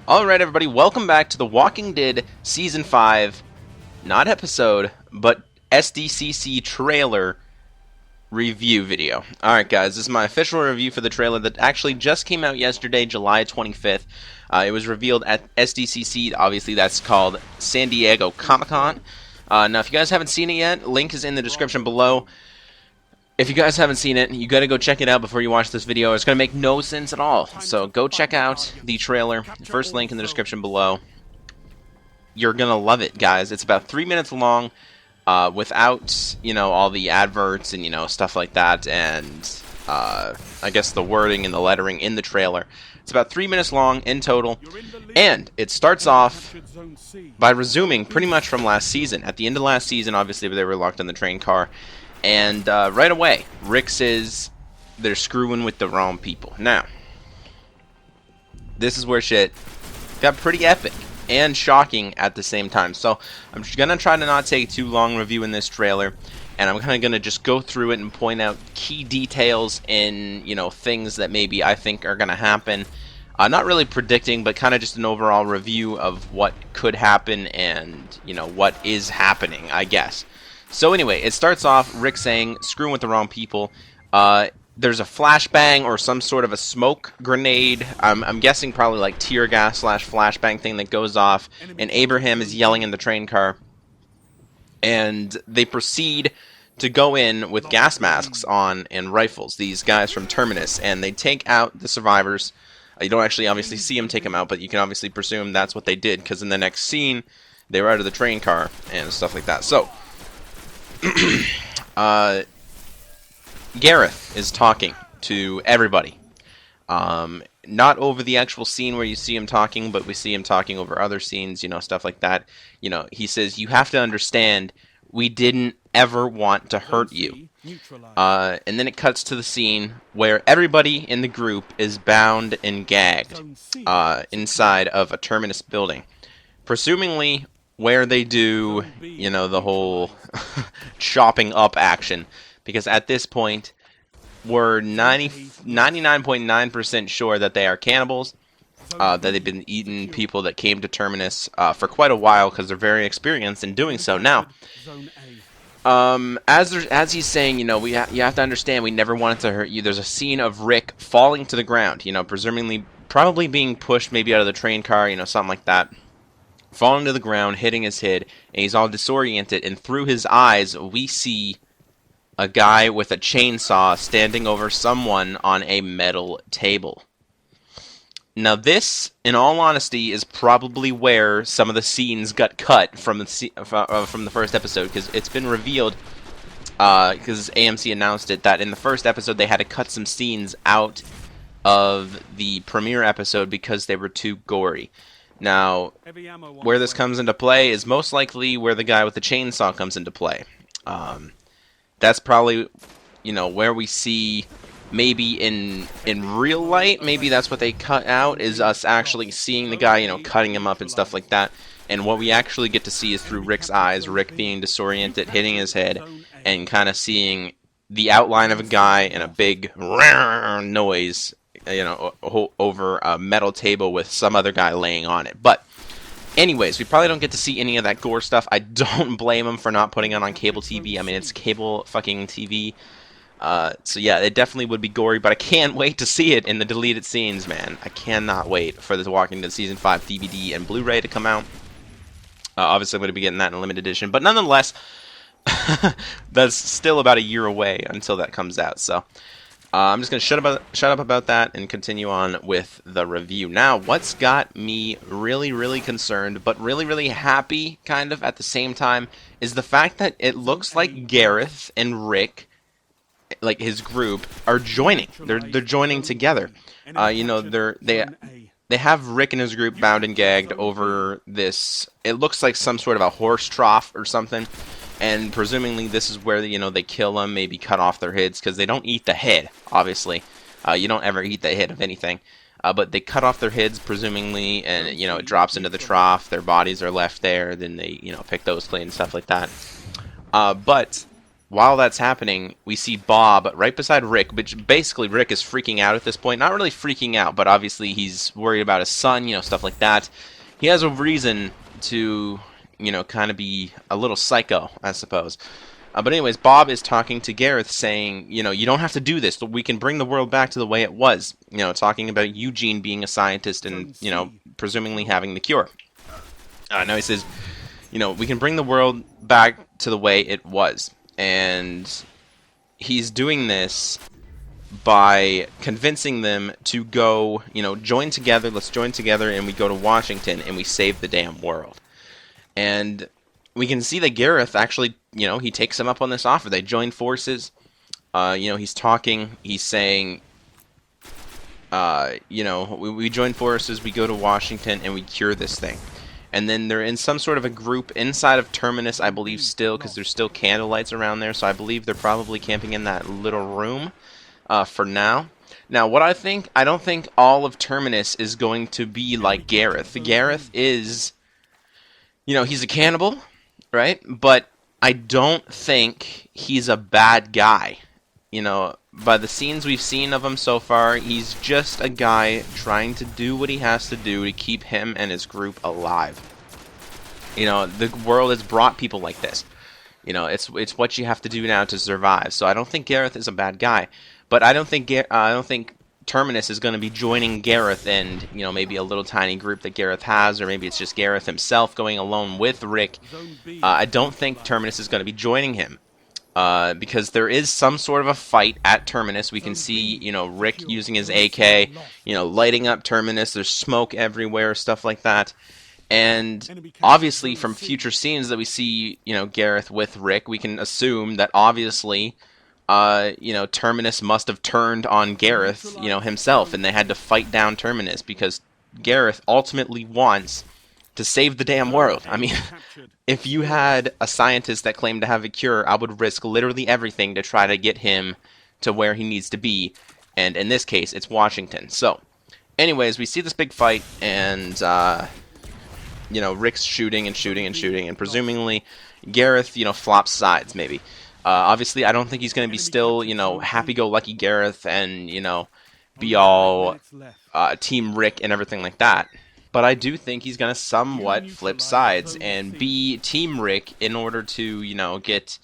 Alright everybody, welcome back to The Walking Dead Season 5, not episode, but SDCC trailer review video. Alright guys, this is my official review for the trailer that actually just came out yesterday, July 25th. It was revealed at SDCC, obviously that's called San Diego Comic-Con. Now if you guys haven't seen it yet, link is in the description below. If you guys haven't seen it, you gotta go check it out before you watch this video. It's gonna make no sense at all. So go check out the trailer. First link in the description below. You're gonna love it, guys. It's about 3 minutes long, without, all the adverts and, stuff like that, and, I guess the wording and the lettering in the trailer. It's about 3 minutes long in total, and it starts off by resuming pretty much from last season. At the end of last season, obviously, they were locked in the train car. And right away, Rick says they're screwing with the wrong people. Now, this is where shit got pretty epic and shocking at the same time. So I'm just going to try to not take too long reviewing this trailer. And I'm kind of going to just go through it and point out key details and, things that maybe I think are going to happen. Not really predicting, but kind of just an overall review of what could happen and, what is happening, I guess. So anyway, it starts off Rick saying, screwing with the wrong people. There's a flashbang or some sort of a smoke grenade. I'm guessing probably like tear gas / flashbang thing that goes off. And Abraham is yelling in the train car. And they proceed to go in with gas masks on and rifles. These guys from Terminus. And they take out the survivors. You don't actually obviously see them take them out, but you can obviously presume that's what they did. Because in the next scene, they were out of the train car and stuff like that. So Gareth is talking to everybody. Not over the actual scene where you see him talking, but we see him talking over other scenes, stuff like that. He says, you have to understand, we didn't ever want to hurt you. And then it cuts to the scene where everybody in the group is bound and gagged inside of a Terminus building. Presumably where they do, the whole chopping up action. Because at this point, we're 99.9% sure that they are cannibals, that they've been eating people that came to Terminus for quite a while, because they're very experienced in doing so. Now, as he's saying, you have to understand, we never wanted to hurt you. There's a scene of Rick falling to the ground, presumably, probably being pushed maybe out of the train car, something like that. Falling to the ground, hitting his head, and he's all disoriented, and through his eyes, we see a guy with a chainsaw standing over someone on a metal table. Now this, in all honesty, is probably where some of the scenes got cut from the first episode, because it's been revealed, because AMC announced it, that in the first episode they had to cut some scenes out of the premiere episode because they were too gory. Now, where this comes into play is most likely where the guy with the chainsaw comes into play. That's probably, where we see, maybe in real light, maybe that's what they cut out, is us actually seeing the guy, cutting him up and stuff like that. And what we actually get to see is through Rick's eyes, Rick being disoriented, hitting his head, and kind of seeing the outline of a guy and a big noise, over a metal table with some other guy laying on it. But anyways, we probably don't get to see any of that gore stuff. I don't blame them for not putting it on cable TV. I mean, it's cable fucking TV. So yeah, it definitely would be gory, but I can't wait to see it in the deleted scenes, man. I cannot wait for the Walking Dead Season 5 DVD and Blu-ray to come out. Obviously, I'm going to be getting that in a limited edition, but nonetheless, that's still about a year away until that comes out, so I'm just going to shut up about that and continue on with the review. Now, what's got me really, really concerned, but really, really happy, kind of, at the same time, is the fact that it looks like Gareth and Rick, like his group, are joining. They're joining together. They have Rick and his group bound and gagged over this, it looks like some sort of a horse trough or something. And presumably this is where, they kill them, maybe cut off their heads, because they don't eat the head, obviously. You don't ever eat the head of anything. But they cut off their heads, presumably, and, it drops into the trough. Their bodies are left there, then they, pick those clean and stuff like that. But while that's happening, we see Bob right beside Rick, which basically Rick is freaking out at this point. Not really freaking out, but obviously he's worried about his son, stuff like that. He has a reason to, kind of be a little psycho, I suppose. But anyways, Bob is talking to Gareth saying, you don't have to do this. We can bring the world back to the way it was. Talking about Eugene being a scientist and, presumably having the cure. Now he says, we can bring the world back to the way it was. And he's doing this by convincing them to go, join together. Let's join together, and we go to Washington, and we save the damn world. And we can see that Gareth actually, he takes him up on this offer. They join forces. He's talking. He's saying, we join forces, we go to Washington, and we cure this thing. And then they're in some sort of a group inside of Terminus, I believe, still, because there's still candlelights around there. So I believe they're probably camping in that little room for now. Now, what I don't think all of Terminus is going to be like Gareth. Gareth is, he's a cannibal, right? But I don't think he's a bad guy. By the scenes we've seen of him so far, he's just a guy trying to do what he has to do to keep him and his group alive. The world has brought people like this. It's what you have to do now to survive. So I don't think Gareth is a bad guy, but I don't think Terminus is going to be joining Gareth and maybe a little tiny group that Gareth has, or maybe it's just Gareth himself going alone with Rick. I don't think Terminus is going to be joining him. Because there is some sort of a fight at Terminus. We can see, Rick using his AK, lighting up Terminus. There's smoke everywhere, stuff like that. And obviously from future scenes that we see, Gareth with Rick, we can assume that obviously, Terminus must have turned on Gareth, himself, and they had to fight down Terminus because Gareth ultimately wants to save the damn world. I mean, if you had a scientist that claimed to have a cure, I would risk literally everything to try to get him to where he needs to be. And in this case, it's Washington. So, anyways, we see this big fight, and, Rick's shooting and shooting and shooting, and presumably Gareth, flops sides, maybe. Obviously, I don't think he's going to be still, happy-go-lucky Gareth and, be all Team Rick and everything like that. But I do think he's going to somewhat flip sides and be Team Rick in order to, get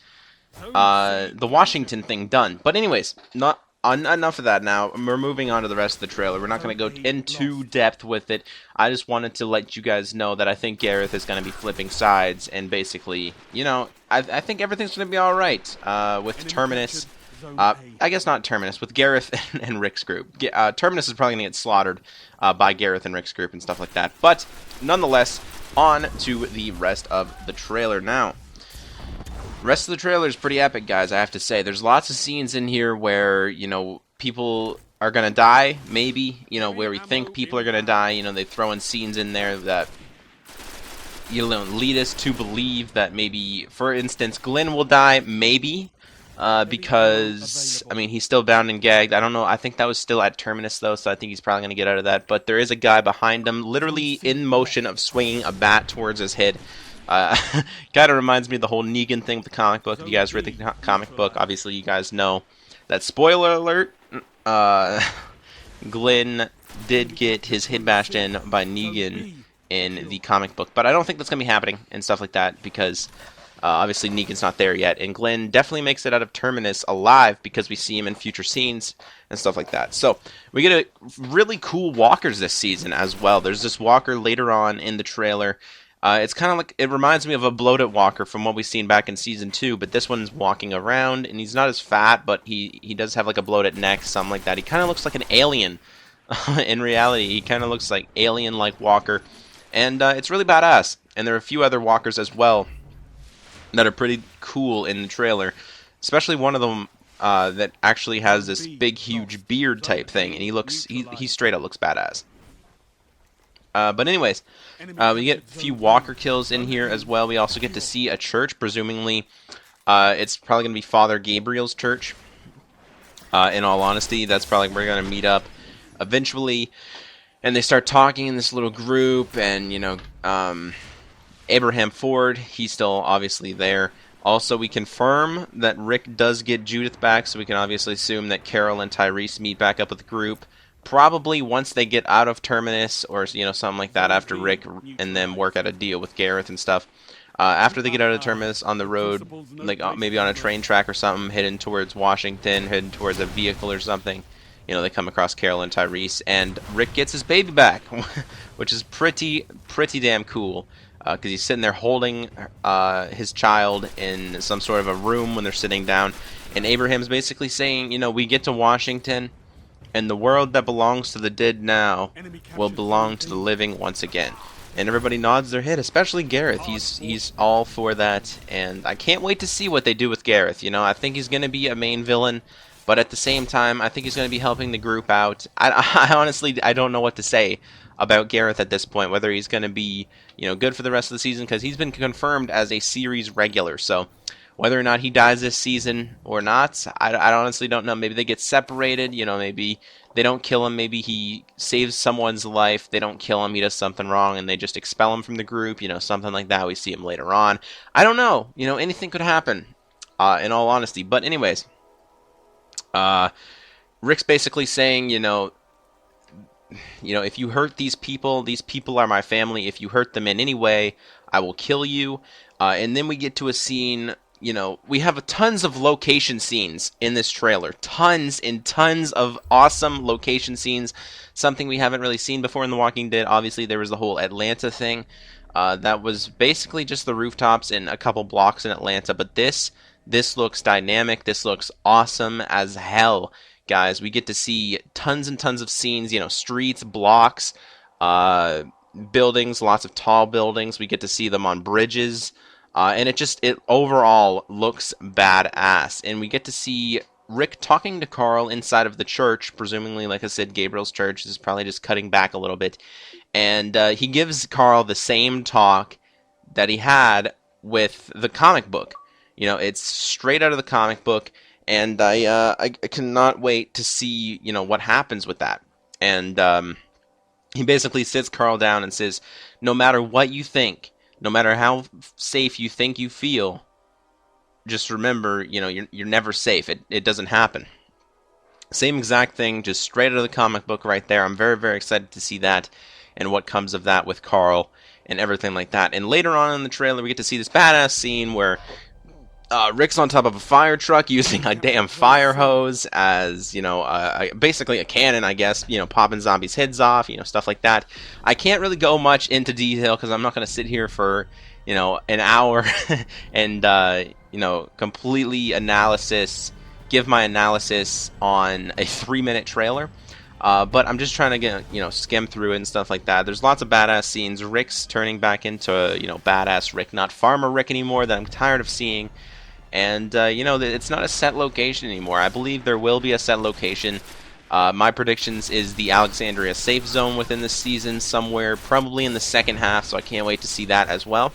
the Washington thing done. But anyways, enough of that now. We're moving on to the rest of the trailer. We're not going to go into depth with it. I just wanted to let you guys know that I think Gareth is going to be flipping sides. And basically, I think everything's going to be alright with Terminus. I guess not Terminus, with Gareth and Rick's group. Terminus is probably going to get slaughtered by Gareth and Rick's group and stuff like that. But, nonetheless, on to the rest of the trailer now. The rest of the trailer is pretty epic, guys, I have to say. There's lots of scenes in here where, people are going to die, maybe. Where we think people are going to die. They throw in scenes in there that, lead us to believe that maybe, for instance, Glenn will die, maybe. Because, I mean, he's still bound and gagged. I don't know. I think that was still at Terminus, though, so I think he's probably going to get out of that. But there is a guy behind him, literally in motion of swinging a bat towards his head. Kind of reminds me of the whole Negan thing with the comic book. If you guys read the comic book, obviously you guys know that, spoiler alert, Glenn did get his head bashed in by Negan in the comic book. But I don't think that's going to be happening and stuff like that because... obviously, Negan's not there yet, and Glenn definitely makes it out of Terminus alive because we see him in future scenes and stuff like that. So, we get really cool walkers this season as well. There's this walker later on in the trailer. It's kind of like, it reminds me of a bloated walker from what we've seen back in Season 2, but this one's walking around, and he's not as fat, but he does have like a bloated neck, something like that. He kind of looks like an alien. In reality, he kind of looks like alien-like walker, and it's really badass. And there are a few other walkers as well that are pretty cool in the trailer, especially one of them that actually has this big, huge beard type thing, and he straight up looks badass. But anyways, we get a few walker kills in here as well. We also get to see a church, presumably it's probably going to be Father Gabriel's church. In all honesty, that's probably where we're going to meet up eventually, and they start talking in this little group, and Abraham Ford, he's still obviously there. Also, we confirm that Rick does get Judith back, so we can obviously assume that Carol and Tyrese meet back up with the group. Probably once they get out of Terminus, or something like that, after Rick and them work out a deal with Gareth and stuff. After they get out of Terminus, on the road, like maybe on a train track or something, heading towards Washington, heading towards a vehicle or something, they come across Carol and Tyrese, and Rick gets his baby back, which is pretty damn cool. Because he's sitting there holding his child in some sort of a room when they're sitting down, and Abraham's basically saying, we get to Washington, and the world that belongs to the dead now will belong to the living once again. And everybody nods their head, especially Gareth. He's all for that, and I can't wait to see what they do with Gareth. I think he's going to be a main villain, but at the same time, I think he's going to be helping the group out. I honestly, I don't know what to say about Gareth at this point, whether he's going to be, good for the rest of the season, because he's been confirmed as a series regular. So whether or not he dies this season or not, I honestly don't know. Maybe they get separated, maybe they don't kill him, maybe he saves someone's life, they don't kill him, he does something wrong, and they just expel him from the group, something like that. We see him later on. I don't know, anything could happen, in all honesty. But anyways, Rick's basically saying, if you hurt these people are my family. If you hurt them in any way, I will kill you. And then we get to a scene, we have tons of location scenes in this trailer. Tons and tons of awesome location scenes. Something we haven't really seen before in The Walking Dead. Obviously, there was the whole Atlanta thing. That was basically just the rooftops in a couple blocks in Atlanta. But this looks dynamic. This looks awesome as hell. Guys, we get to see tons and tons of scenes, streets, blocks, buildings, lots of tall buildings. We get to see them on bridges, and it overall looks badass. And we get to see Rick talking to Carl inside of the church, presumably, like I said, Gabriel's church. This is probably just cutting back a little bit. And he gives Carl the same talk that he had with the comic book. It's straight out of the comic book. And I cannot wait to see, what happens with that. And he basically sits Carl down and says, no matter what you think, no matter how safe you think you feel, just remember, you're never safe. It doesn't happen. Same exact thing, just straight out of the comic book right there. I'm very, very excited to see that and what comes of that with Carl and everything like that. And later on in the trailer, we get to see this badass scene where Rick's on top of a fire truck using a damn fire hose as, basically a cannon, I guess, popping zombies' heads off, stuff like that. I can't really go much into detail because I'm not going to sit here for, an hour and, completely give my analysis on a 3-minute trailer. But I'm just trying to get, skim through it and stuff like that. There's lots of badass scenes. Rick's turning back into, badass Rick, not Farmer Rick anymore, that I'm tired of seeing. And, it's not a set location anymore. I believe there will be a set location. My predictions is the Alexandria safe zone within this season somewhere, probably in the second half, so I can't wait to see that as well.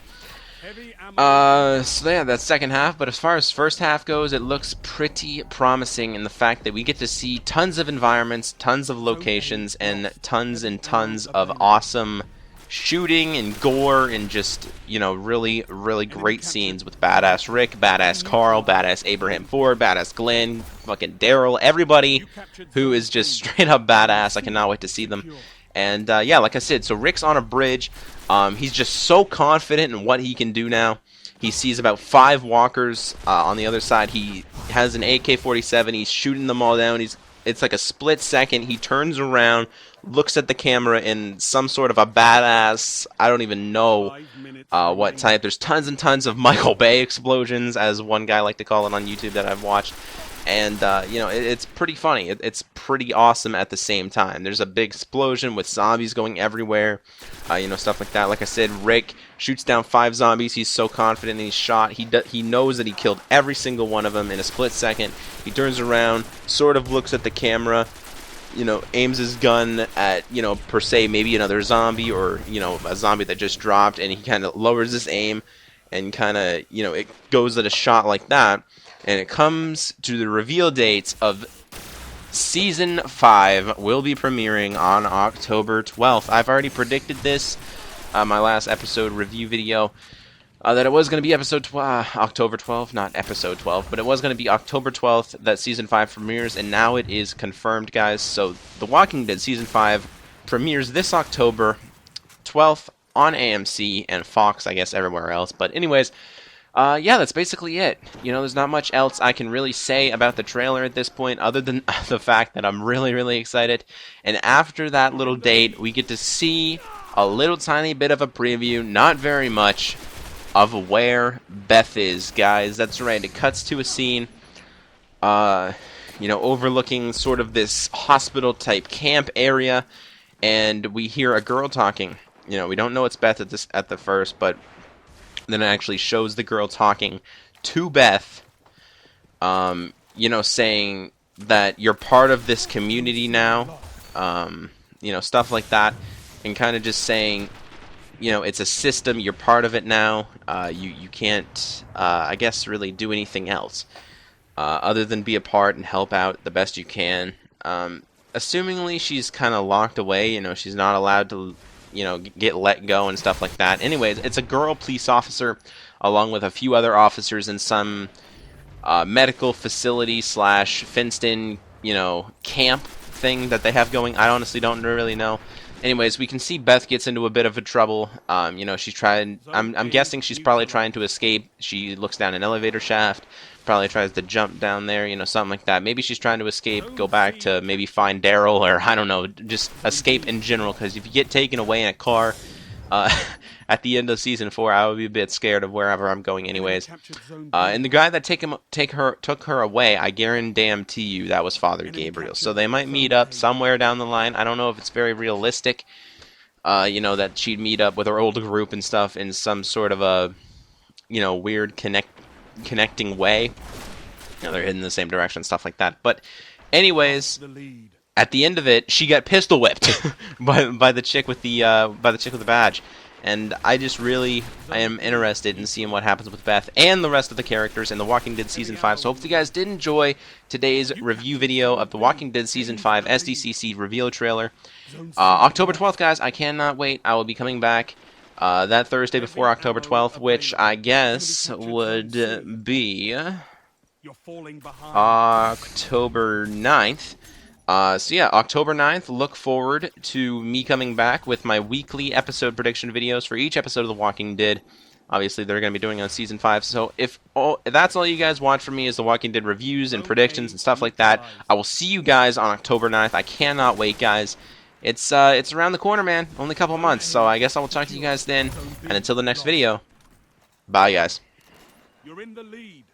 So yeah, that's second half, but as far as first half goes, it looks pretty promising in the fact that we get to see tons of environments, tons of locations, and tons of awesome shooting and gore and just, really, really great scenes with badass Rick, badass Carl, badass Abraham Ford, badass Glenn, fucking Daryl, everybody who is just straight up badass. I cannot wait to see them. And yeah, like I said, so Rick's on a bridge. He's just so confident in what he can do now. He sees about 5 walkers on the other side. He has an AK-47. He's shooting them all down. It's like a split second. He turns around, looks at the camera in some sort of a badass, I don't even know what type. There's tons and tons of Michael Bay explosions, as one guy liked to call it on YouTube that I've watched. And, it's pretty funny. It's pretty awesome at the same time. There's a big explosion with zombies going everywhere, stuff like that. Like I said, Rick shoots down 5 zombies. He's so confident he's shot. He knows that he killed every single one of them in a split second. He turns around, sort of looks at the camera, aims his gun at, per se, maybe another zombie or, a zombie that just dropped, and he kind of lowers his aim and kind of, it goes at a shot like that. And it comes to the reveal dates of Season 5 will be premiering on October 12th. I've already predicted this, my last episode review video. That it was going to be October 12th, not episode 12, but it was going to be October 12th that Season 5 premieres, and now it is confirmed, guys. So, The Walking Dead Season 5 premieres this October 12th on AMC and Fox, I guess, everywhere else. But anyways, yeah, that's basically it. You know, there's not much else I can really say about the trailer at this point, other than the fact that I'm really, really excited. And after that little date, we get to see a little tiny bit of a preview, not very much, of where Beth is, guys. That's right, it cuts to a scene, you know, overlooking sort of this hospital-type camp area, and we hear a girl talking. You know, we don't know it's Beth at the first, but then it actually shows the girl talking to Beth, you know, saying that you're part of this community now, you know, stuff like that, and kind of just saying, you know, it's a system, you're part of it now, you can't, I guess, really do anything else, other than be a part and help out the best you can. Assumingly she's kind of locked away, you know, she's not allowed to, you know, get let go and stuff like that. Anyways, it's a girl police officer, along with a few other officers in some medical facility / fenced-in, you know, camp thing that they have going. I honestly don't really know. Anyways, we can see Beth gets into a bit of a trouble. You know, she's trying. I'm guessing she's probably trying to escape. She looks down an elevator shaft, probably tries to jump down there. You know, something like that. Maybe she's trying to escape, go back to maybe find Daryl, or I don't know, just escape in general. Because if you get taken away in a car, at the end of Season 4, I would be a bit scared of wherever I'm going anyways. And the guy that took her away, I guarantee you that was Father Gabriel. So they might meet up somewhere down the line. I don't know if it's very realistic, you know, that she'd meet up with her old group and stuff in some sort of a, you know, weird connecting way. You know, they're heading in the same direction, stuff like that. But anyways, at the end of it, she got pistol whipped by the chick with the badge, and I am interested in seeing what happens with Beth and the rest of the characters in The Walking Dead Season 5. So hopefully you guys did enjoy today's review video of The Walking Dead Season 5 SDCC reveal trailer. October 12th, guys, I cannot wait. I will be coming back that Thursday before October 12th, which I guess would be October 9th. So yeah, October 9th, look forward to me coming back with my weekly episode prediction videos for each episode of The Walking Dead. Obviously, they're going to be doing on Season 5, so if that's all you guys want from me is The Walking Dead reviews and predictions and stuff like that, I will see you guys on October 9th. I cannot wait, guys. It's around the corner, man. Only a couple months, so I guess I will talk to you guys then. And until the next video, bye, guys. You're in the lead.